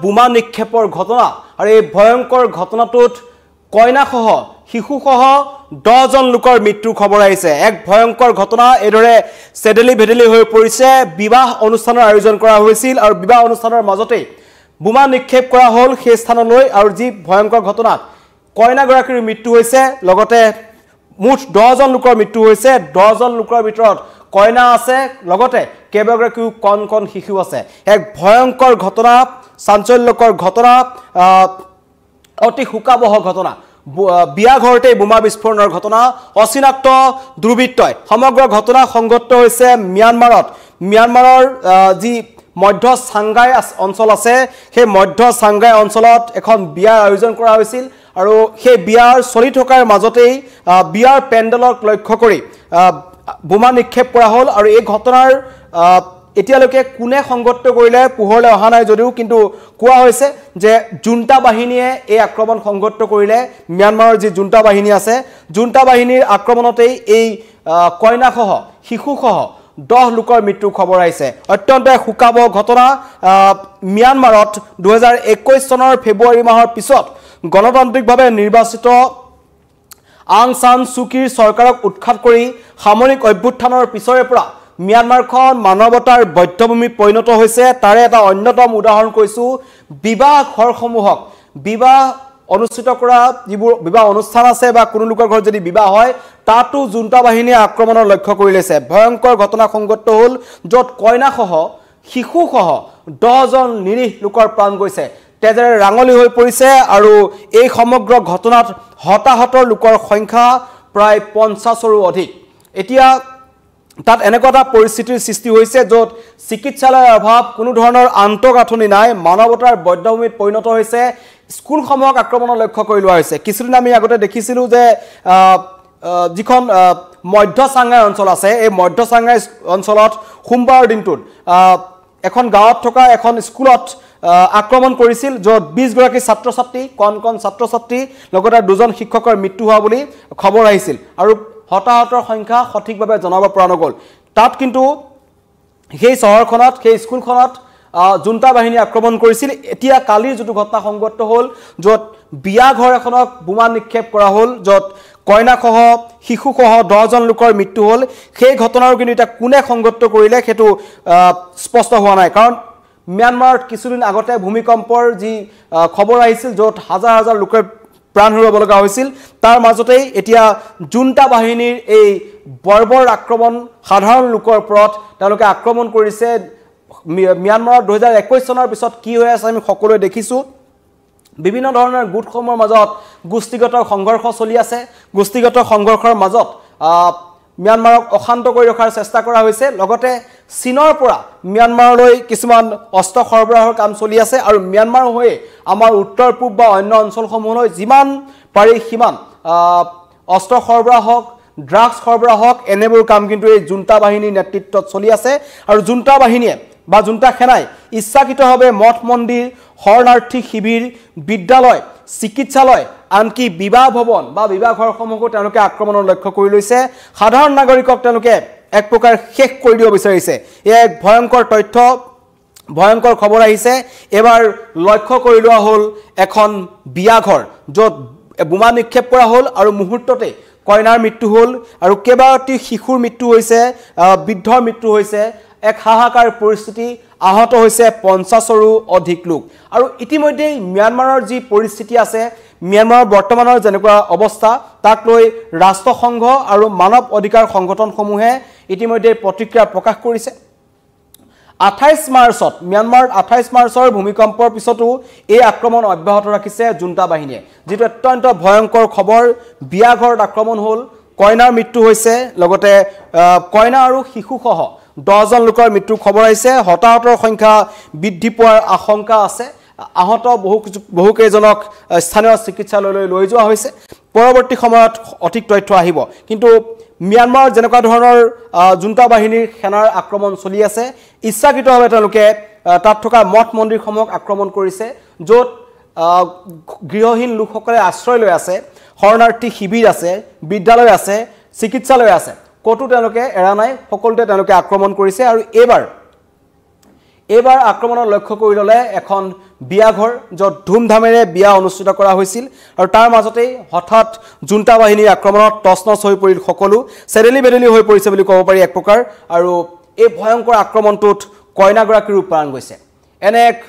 বোমা নিক্ষেপৰ ঘটনা আৰু এই ভয়ংকৰ ঘটনাটোত কইনাসহ শিশুসহ 10 জন লোকৰ মৃত্যুৰ খবৰ আহিছে এক ভয়ংকৰ ঘটনা এদৰে সেডেলি ভেডেলি হৈ পৰিছে বিবাহ অনুষ্ঠানৰ আয়োজন কৰা হৈছিল আৰু বিবাহ অনুষ্ঠানৰ মাজতে বোমা নিক্ষেপ কৰা হল সেই স্থানলৈ আৰু যি ভয়ংকৰ ঘটনাত কইনাগৰাকীৰ মৃত্যু হৈছে লগতে মুঠ 10 জন লোকৰ মৃত্যু হৈছে 10 জন লোকৰ ভিতৰত কইনা আছে লগতে কেইবাগৰাকীও কণ কণ শিশু আছে এক ভয়ংকৰ ঘটনা চাঞ্চল্যকৰ ঘটনা অতি হুকাবহ ঘটনা বিয়া ঘৰতে বোমা বিস্ফোৰণৰ ঘটনা অচিনাক্ত দুৰ্বৃত্তই সমগ্ৰ ঘটনা সংঘটিত হৈছে মিয়ানমাৰৰ যি মধ্য সাংঘাই অঞ্চল আছে সেই মধ্য সাংঘাই অঞ্চলত এখন বিয়াৰ আয়োজন কৰা হৈছিল আৰু সেই বিয়াৰ চলি থকাৰ মাজতেই বিয়াৰ পেণ্ডেলক লক্ষ্য কৰি বোমা নিক্ষেপ কৰা হল আৰু এই ঘটনাৰ এতিয়ালৈকে কোনে সংঘটিত কৰিলে পোহৰলৈ অহা নাই যদিও কিন্তু কোৱা হৈছে যে জুণ্টা বাহিনীয়ে এই আক্ৰমণ সংঘটিত কৰিলে মিয়ানমাৰৰ যি জুণ্টা বাহিনী আছে জুণ্টা বাহিনীৰ আক্ৰমণতেই এই কইনাসহ শিশুসহ 10 লোকৰ মৃত্যুৰ খবৰ আহিছে অত্যন্ত হুকাবহ ঘটনা মিয়ানমাৰত 2021 চনৰ ফেব্ৰুৱাৰী মাহৰ পিছত গণতান্ত্ৰিকভাৱে নিৰ্বাচিত আং সান সুকিৰ চৰকাৰক উৎখাত কৰি সামৰিক অভ্যুত্থানৰ পিছৰে পৰা মিয়ানমাৰখন মানৱতাৰ বৈধ্যভূমি পৰিণত হৈছে তাৰে এটা অন্যতম উদাহৰণ কৈছো বিবাহ ঘৰসমূহক বিবাহ অনুষ্ঠিত কৰা যিবোৰ বিবাহ অনুষ্ঠান আছে বা কোনো লোকৰ ঘৰত যদি বিবাহ হয় তাতো জুণ্টা বাহিনীয়ে আক্ৰমণৰ লক্ষ্য কৰি লৈছে ভয়ংকৰ ঘটনা সংঘটিত হল য'ত কইনাসহ শিশুসহ 10 জন নিৰীহ লোকৰ প্ৰাণ গৈছে তেজেৰে ৰাঙলি হৈ পৰিছে আৰু এই সমগ্ৰ ঘটনাত হতাহতৰ লোকৰ সংখ্যা প্ৰায় 50ৰো অধিক এতিয়া তাত এনেকুৱা এটা পৰিস্থিতিৰ সৃষ্টি হৈছে য'ত চিকিৎসালয়ৰ অভাৱ কোনো ধৰণৰ আন্তঃগাঁথনি নাই মানৱতাৰ বৈধ্যভূমিত পৰিণত হৈছে স্কুলসমূহক আক্ৰমণৰ লক্ষ্য কৰি লোৱা হৈছে কিছুদিন আমি আগতে দেখিছিলোঁ যে যিখন মধ্য সাংঘাই অঞ্চল আছে এই মধ্য সাংঘাই অঞ্চলত সোমবাৰৰ দিনটোত এখন গাঁৱত থকা এখন স্কুলত আক্ৰমণ কৰিছিল য'ত 20 গৰাকী ছাত্ৰ ছাত্ৰী কণ ছাত্ৰ ছাত্ৰী লগতে 2 জন শিক্ষকৰ মৃত্যু হোৱা বুলি খবৰ আহিছিল আৰু হতাহতৰ সংখ্যা সঠিকভাৱে জনাব পৰা নগল তাত কিন্তু সেই চহৰখনত সেই স্কুলখনত জুণ্টা বাহিনী আক্ৰমণ কৰিছিল এতিয়া কালিৰ যেটো ঘটনা সংঘটিত হল য'ত বিয়া ঘৰ এখনক বোমা নিক্ষেপ কৰা হল য'ত কইনাসহ শিশুসহ 10 জন লোকৰ মৃত্যু হল সেই ঘটনাৰ কিন্তু এটা কোনে সংঘটিত কৰিলে হেতু স্পষ্ট হোৱা নাই কাৰণ মিয়ানমাৰত কিছুদিন আগতে ভূমিকম্পৰ যি খবৰ আহিছিল য'ত হাজাৰ হাজাৰ লোকৰ প্ৰাণ হেৰুৱাব লগা হৈছিল তাৰ মাজতেই এতিয়া জুণ্টা বাহিনীৰ এই বৰ্বৰ আক্ৰমণ সাধাৰণ লোকৰ ওপৰত তেওঁলোকে আক্ৰমণ কৰিছে মিয়ানমাৰত 2021 চনৰ পিছত কি হৈ আছে আমি সকলোৱে দেখিছো বিভিন্ন ধৰণৰ গোটসমূহৰ মাজত গোষ্ঠীগত সংঘৰ্ষ চলি আছে গোষ্ঠীগত সংঘৰ্ষৰ মাজত মিয়ানমাৰক অশান্ত কৰি ৰখাৰ চেষ্টা কৰা হৈছে লগতে চীনৰ পৰা মিয়ানমাৰলৈ কিছুমান অস্ত্ৰ সৰবৰাহৰ কাম চলি আছে আৰু মিয়ানমাৰ হৈ আমাৰ উত্তৰ পূব বা অন্য অঞ্চলসমূহলৈ যিমান পাৰি সিমান অস্ত্ৰ সৰবৰাহ হওক ড্ৰাগছ সৰবৰাহ হওক এনেবোৰ কাম কিন্তু এই জুণ্টা বাহিনীৰ নেতৃত্বত চলি আছে আৰু জুণ্টা বাহিনীয়ে বা জুণ্টা সেনাই ইচ্ছাকৃতভাৱে মঠ মন্দিৰ শৰণাৰ্থী শিবিৰ বিদ্যালয় চিকিৎসালয় আনকি বিবাহ ভৱন বা বিবাহ ঘৰসমূহকো তেওঁলোকে আক্ৰমণৰ লক্ষ্য কৰি লৈছে সাধাৰণ নাগৰিকক তেওঁলোকে এক প্ৰকাৰ শেষ কৰি দিব বিচাৰিছে এক ভয়ংকৰ তথ্য ভয়ংকৰ খবৰ আহিছে এবাৰ লক্ষ্য কৰি লোৱা হল এখন বিয়া ঘৰ য'ত বোমা নিক্ষেপ কৰা হল আৰু মুহূৰ্ততে কইনাৰ মৃত্যু হল আৰু কেইবাগৰাকী শিশুৰ মৃত্যু হৈছে বৃদ্ধৰ মৃত্যু হৈছে এক হাহাকাৰ পৰিস্থিতি আহত হৈছে 50ৰো অধিক লোক আৰু ইতিমধ্যে মিয়ানমাৰৰ যি পৰিস্থিতি আছে মিয়ানমাৰৰ বৰ্তমানৰ যেনেকুৱা অৱস্থা তাক লৈ ৰাষ্ট্ৰসংঘ আৰু মানৱ অধিকাৰ সংগঠনসমূহে ইতিমধ্যে প্ৰতিক্ৰিয়া প্ৰকাশ কৰিছে 28 মাৰ্চত মিয়ানমাৰত 28 মাৰ্চৰ ভূমিকম্পৰ পিছতো এই আক্ৰমণ অব্যাহত ৰাখিছে জুণ্টা বাহিনীয়ে যেটো অত্যন্ত ভয়ংকৰ খবৰ বিয়া ঘৰত আক্ৰমণ হল কইনাৰ মৃত্যু হৈছে লগতে কইনা আৰু শিশুসহ 10 জন লোকৰ মৃত্যুৰ খবৰ আহিছে হতাহতৰ সংখ্যা বৃদ্ধি পোৱাৰ আশংকা আছে আহত বহু কেইজনক স্থানীয় চিকিৎসালয়লৈ লৈ যোৱা হৈছে পৰৱৰ্তী সময়ত অধিক তথ্য আহিব কিন্তু মিয়ানমাৰ যেনেকুৱা ধৰণৰ জুণ্টা বাহিনীৰ সেনাৰ আক্ৰমণ চলি আছে ইচ্ছাকৃতভাৱে তেওঁলোকে তাত থকা মঠ মন্দিৰসমূহক আক্ৰমণ কৰিছে য'ত গৃহহীন লোকসকলে আশ্ৰয় লৈ আছে শৰণাৰ্থী শিবিৰ আছে বিদ্যালয় আছে চিকিৎসালয় আছে কতো তেওঁলোকে এৰা নাই সকলোতে তেওঁলোকে আক্ৰমণ কৰিছে আৰু এবাৰ আক্ৰমণৰ লক্ষ্য কৰি ললে এখন বিয়া ঘৰ য'ত ধুমধামেৰে বিয়া অনুষ্ঠিত কৰা হৈছিল আৰু তাৰ মাজতেই হঠাৎ জুণ্টা বাহিনীৰ আক্ৰমণত তছনছ হৈ পৰিল সকলো চেডেলি বেডেলি হৈ পৰিছে বুলি ক'ব পাৰি এক প্ৰকাৰ আৰু এই ভয়ংকৰ আক্ৰমণটোত কইনাগৰাকীৰো প্ৰাণ গৈছে এনে এক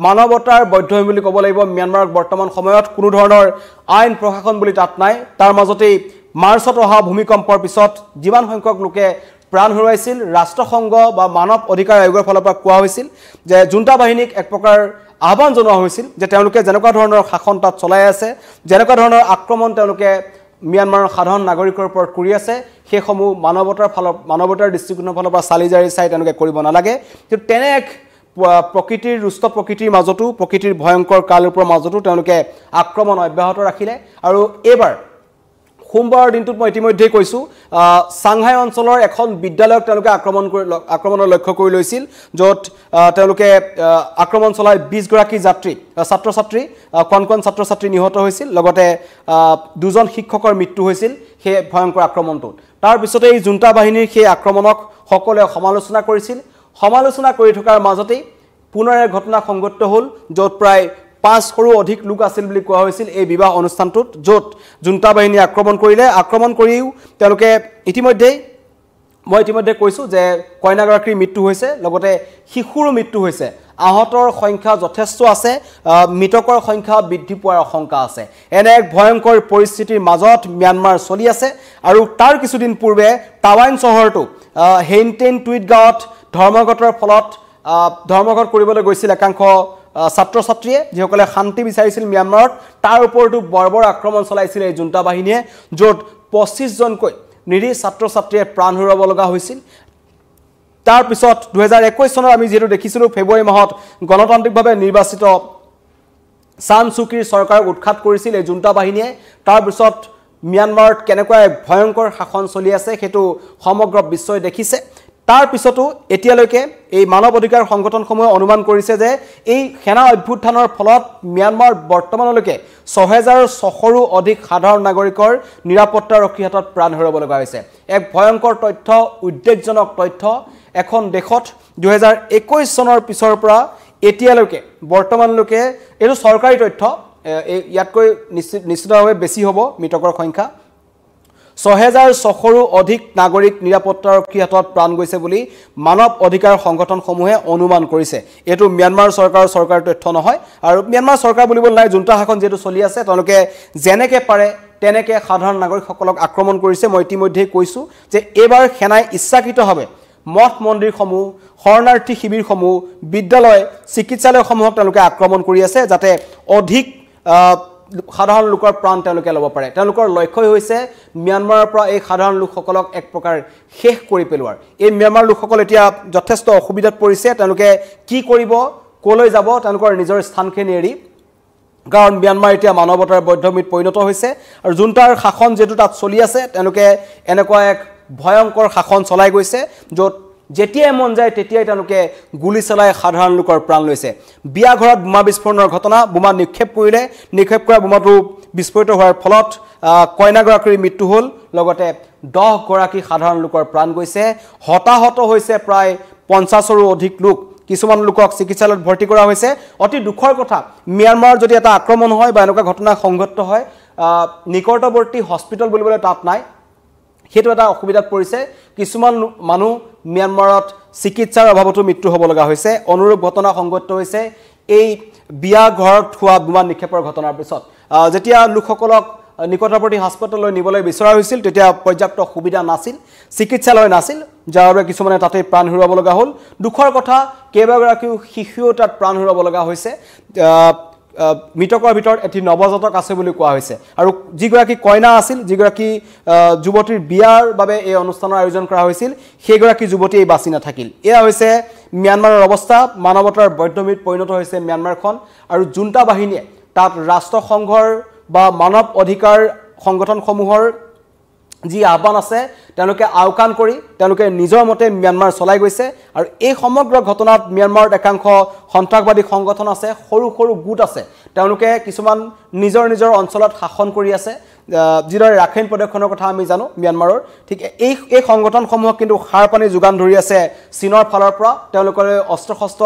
মানৱতাৰ বৈধ বুলি ক'ব লাগিব ম্যানমাৰত বৰ্তমান সময়ত কোনো ধৰণৰ আইন প্ৰশাসন বুলি তাত নাই তাৰ মাজতেই মাৰ্চত অহা ভূমিকম্পৰ পিছত যিমান সংখ্যক লোকে প্ৰাণ হেৰুৱাইছিল ৰাষ্ট্ৰসংঘ বা মানৱ অধিকাৰ আয়োগৰ ফালৰ পৰা কোৱা হৈছিল যে জুণ্টা বাহিনীক এক প্ৰকাৰ আহ্বান জনোৱা হৈছিল যে তেওঁলোকে যেনেকুৱা ধৰণৰ শাসন তাত চলাই আছে যেনেকুৱা ধৰণৰ আক্ৰমণ তেওঁলোকে ম্যানমাৰৰ সাধাৰণ নাগৰিকৰ ওপৰত কৰি আছে সেইসমূহ মানৱতাৰ দৃষ্টিকোণৰ ফালৰ পৰা চালি জাৰি চাই তেওঁলোকে কৰিব নালাগে কিন্তু তেনে এক প্ৰকৃতিৰ ৰুষ্ট প্ৰকৃতিৰ মাজতো প্ৰকৃতিৰ ভয়ংকৰ কালৰূপৰ মাজতো তেওঁলোকে আক্ৰমণ অব্যাহত ৰাখিলে আৰু এইবাৰ সোমবাৰৰ দিনটোত মই ইতিমধ্যেই কৈছোঁ চাংহাই অঞ্চলৰ এখন বিদ্যালয়ক তেওঁলোকে আক্ৰমণৰ লক্ষ্য কৰি লৈছিল য'ত তেওঁলোকে আক্ৰমণ চলাই 20 গৰাকী ছাত্ৰ ছাত্ৰী কণ ছাত্ৰ ছাত্ৰী নিহত হৈছিল লগতে দুজন শিক্ষকৰ মৃত্যু হৈছিল সেই ভয়ংকৰ আক্ৰমণটোত তাৰ পিছতে এই জুণ্টা বাহিনীৰ সেই আক্ৰমণক সকলোৱে সমালোচনা কৰিছিল সমালোচনা কৰি থকাৰ মাজতেই পুনৰ এক ঘটনা সংঘটিত হ'ল য'ত প্ৰায় 500ৰো অধিক লোক আছিল বুলি কোৱা হৈছিল এই বিবাহ অনুষ্ঠানটোত য'ত জুণ্টা বাহিনী আক্ৰমণ কৰিও তেওঁলোকে ইতিমধ্যে কৈছোঁ যে কইনাগৰাকীৰ মৃত্যু হৈছে লগতে শিশুৰো মৃত্যু হৈছে আহতৰ সংখ্যা যথেষ্ট আছে মৃতকৰ সংখ্যা বৃদ্ধি পোৱাৰ আশংকা আছে এনে এক ভয়ংকৰ পৰিস্থিতিৰ মাজত ম্যানমাৰ চলি আছে আৰু তাৰ কিছুদিন পূৰ্বে টাৱাইন চহৰটো হেইনটেন টুইট গাঁৱত ধৰ্মঘট কৰিবলৈ গৈছিল একাংশ ছাত্ৰ ছাত্ৰীয়ে যিসকলে শান্তি বিচাৰিছিল ম্যানমাৰত তাৰ ওপৰতো বৰ্বৰ আক্ৰমণ চলাইছিল এই জুণ্টা বাহিনীয়ে য'ত 25 জনকৈ নিৰীহ ছাত্ৰ ছাত্ৰীয়ে প্ৰাণ হেৰুৱাব লগা হৈছিল তাৰ পিছত 2021 চনৰ আমি যেটো দেখিছিলোঁ ফেব্ৰুৱাৰী মাহত গণতান্ত্ৰিকভাৱে নিৰ্বাচিত চান চুকিৰ চৰকাৰক উৎখাত কৰিছিল এই জুণ্টা বাহিনীয়ে তাৰ পিছত ম্যানমাৰত কেনেকুৱা ভয়ংকৰ শাসন চলি আছে সেইটো সমগ্ৰ বিশ্বই দেখিছে তাৰ পিছতো এতিয়ালৈকে এই মানৱ অধিকাৰ সংগঠনসমূহে অনুমান কৰিছে যে এই সেনা অভ্যুত্থানৰ ফলত ম্যানমাৰ বৰ্তমানলৈকে 6600ৰো অধিক সাধাৰণ নাগৰিকৰ নিৰাপত্তাৰক্ষীৰ হাতত প্ৰাণ হেৰুৱাব লগা হৈছে এক ভয়ংকৰ তথ্য উদ্বেগজনক তথ্য এখন দেশত 2021 চনৰ পিছৰ পৰা এতিয়ালৈকে বৰ্তমানলৈকে এইটো চৰকাৰী তথ্য ইয়াতকৈ নিশ্চিতভাৱে বেছি হ'ব মৃতকৰ সংখ্যা 6600ৰো অধিক নাগৰিক নিৰাপত্তাৰক্ষীৰ হাতত প্ৰাণ গৈছে বুলি মানৱ অধিকাৰ সংগঠনসমূহে অনুমান কৰিছে এটো ম্যানমাৰ চৰকাৰৰ তথ্য নহয় আৰু ম্যানমাৰ চৰকাৰ বুলিবলৈ নাই জুণ্টা শাসন যেটো চলি আছে তেওঁলোকে যেনেকে পাৰে তেনেকে সাধাৰণ নাগৰিকসকলক আক্ৰমণ কৰিছে মই ইতিমধ্যে কৈছোঁ যে এবাৰ সেনাই ইচ্ছাকৃতভাৱে মঠ মন্দিৰসমূহ শৰণাৰ্থী শিবিৰসমূহ বিদ্যালয় চিকিৎসালয়সমূহক তেওঁলোকে আক্ৰমণ কৰি আছে যাতে অধিক সাধাৰণ লোকৰ প্ৰাণ তেওঁলোকে ল'ব পাৰে তেওঁলোকৰ লক্ষ্যই হৈছে ম্যানমাৰৰ পৰা এই সাধাৰণ লোকসকলক এক প্ৰকাৰ শেষ কৰি পেলোৱাৰ এই ম্যানমাৰ লোকসকল এতিয়া যথেষ্ট অসুবিধাত পৰিছে তেওঁলোকে কি কৰিব কলৈ যাব তেওঁলোকৰ নিজৰ স্থানখিনি এৰি কাৰণ ম্যানমাৰ এতিয়া মানৱতাৰ বৈধমিত পৰিণত হৈছে আৰু জুণ্টাৰ শাসন যেটো তাত চলি আছে তেওঁলোকে এনেকুৱা এক ভয়ংকৰ শাসন চলাই গৈছে য'ত যেতিয়াই মন যায় তেতিয়াই তেওঁলোকে গুলি চলাই সাধাৰণ লোকৰ প্ৰাণ লৈছে বিয়া ঘৰত বোমা বিস্ফোৰণৰ ঘটনা বোমা নিক্ষেপ কৰা বোমাটো বিস্ফোৰিত হোৱাৰ ফলত কইনাগৰাকীৰ মৃত্যু হ'ল লগতে 10 গৰাকী সাধাৰণ লোকৰ প্ৰাণ গৈছে হতাহত হৈছে প্ৰায় 50ৰো অধিক লোক কিছুমান লোকক চিকিৎসালয়ত ভৰ্তি কৰা হৈছে অতি দুখৰ কথা ম্যানমাৰৰ যদি এটা আক্ৰমণ হয় বা এনেকুৱা ঘটনা সংঘটিত হয় নিকটৱৰ্তী হস্পিটেল বুলিবলৈ তাত নাই হেতু এটা অসুবিধাত পৰিছে কিছুমান মানুহ ম্যানমাৰত চিকিৎসাৰ অভাৱতো মৃত্যু হ'ব লগা হৈছে অনুৰূপ ঘটনা সংঘটিত হৈছে এই বিয়া ঘৰত হোৱা বোমা নিক্ষেপৰ ঘটনাৰ পিছত যেতিয়া লোকসকলক নিকটৱৰ্তী হাস্পতাললৈ নিবলৈ বিচৰা হৈছিল তেতিয়া পৰ্যাপ্ত সুবিধা নাছিল চিকিৎসালয় নাছিল যাৰ বাবে কিছুমানে তাতে প্ৰাণ হেৰুৱাব লগা হ'ল দুখৰ কথা কেইবাগৰাকীও শিশুও তাত প্ৰাণ হেৰুৱাব লগা হৈছে মৃতকৰ ভিতৰত এটি নৱজাতক আছে বুলি কোৱা হৈছে আৰু যিগৰাকী কইনা আছিল যিগৰাকী যুৱতীৰ বিয়াৰ বাবে এই অনুষ্ঠানৰ আয়োজন কৰা হৈছিল সেইগৰাকী যুৱতী বাচি নাথাকিল এয়া হৈছে ম্যানমাৰৰ অৱস্থা মানৱতাৰ বৈধমিত পৰিণত হৈছে ম্যানমাৰখন আৰু জুণ্টা বাহিনীয়ে তাত ৰাষ্ট্ৰসংঘৰ বা মানৱ অধিকাৰ সংগঠনসমূহৰ যি আহ্বান আছে তেওঁলোকে আওকাণ কৰি তেওঁলোকে নিজৰ মতে ম্যানমাৰ চলাই গৈছে আৰু এই সমগ্ৰ ঘটনাত ম্যানমাৰত একাংশ সন্ত্ৰাসবাদী সংগঠন আছে সৰু সৰু গোট আছে তেওঁলোকে কিছুমান নিজৰ নিজৰ অঞ্চলত শাসন কৰি আছে যিদৰে ৰাখাইন প্ৰদেশখনৰ কথা আমি জানো ম্যানমাৰৰ ঠিক এই সংগঠনসমূহক কিন্তু সাৰ পানী যোগান ধৰি আছে চীনৰ ফালৰ পৰা তেওঁলোকৰ অস্ত্ৰ শস্ত্ৰ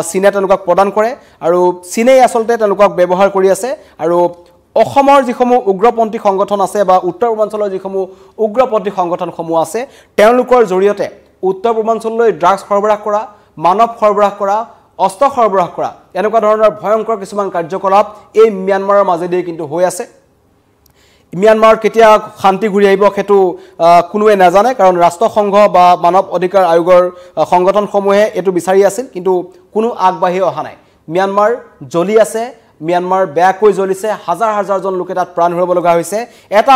চীনে তেওঁলোকক প্ৰদান কৰে আৰু চীনেই আচলতে তেওঁলোকক ব্যৱহাৰ কৰি আছে আৰু অসমৰ যিসমূহ উগ্ৰপন্থী সংগঠন আছে বা উত্তৰ পূৰ্বাঞ্চলৰ যিসমূহ উগ্ৰপন্থী সংগঠনসমূহ আছে তেওঁলোকৰ জৰিয়তে উত্তৰ পূৰ্বাঞ্চললৈ ড্ৰাগছ সৰবৰাহ কৰা মানৱ সৰবৰাহ কৰা অস্ত্ৰ সৰবৰাহ কৰা এনেকুৱা ধৰণৰ ভয়ংকৰ কিছুমান কাৰ্যকলাপ এই ম্যানমাৰৰ মাজেদি কিন্তু হৈ আছে ম্যানমাৰ কেতিয়া শান্তি ঘূৰি আহিব হেতু কোনোৱে নাজানে কাৰণ ৰাষ্ট্ৰসংঘ বা মানৱ অধিকাৰ আয়োগৰ সংগঠনসমূহে এটো বিচাৰি আছিল কিন্তু কোনো আগবাঢ়ি অহা নাই ম্যানমাৰ জ্বলি আছে ম্যানমাৰ বেয়াকৈ জ্বলিছে হাজাৰ হাজাৰ জন লোকে তাত প্ৰাণ হেৰুৱাব লগা হৈছে এটা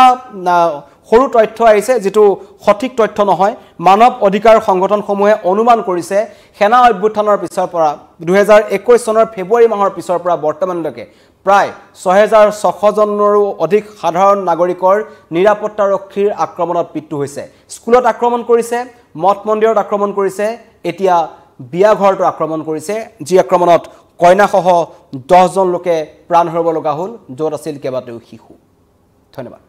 সৰু তথ্য আহিছে যেটো সঠিক তথ্য নহয় মানৱ অধিকাৰ সংগঠনসমূহে অনুমান কৰিছে সেনা অভ্যুত্থানৰ পিছৰ পৰা 2021 চনৰ ফেব্ৰুৱাৰী মাহৰ পিছৰ পৰা বৰ্তমানলৈকে প্ৰায় 6600 জনৰো অধিক সাধাৰণ নাগৰিকৰ নিৰাপত্তাৰক্ষীৰ আক্ৰমণত মৃত্যু হৈছে স্কুলত আক্ৰমণ কৰিছে মঠ মন্দিৰত আক্ৰমণ কৰিছে এতিয়া বিয়া ঘৰটো আক্ৰমণ কৰিছে যি আক্ৰমণত কইনাসহ 10 জন লোকে প্ৰাণ হেৰুৱাব লগা হ'ল য'ত আছিল কেইবাটাও শিশু ধন্যবাদ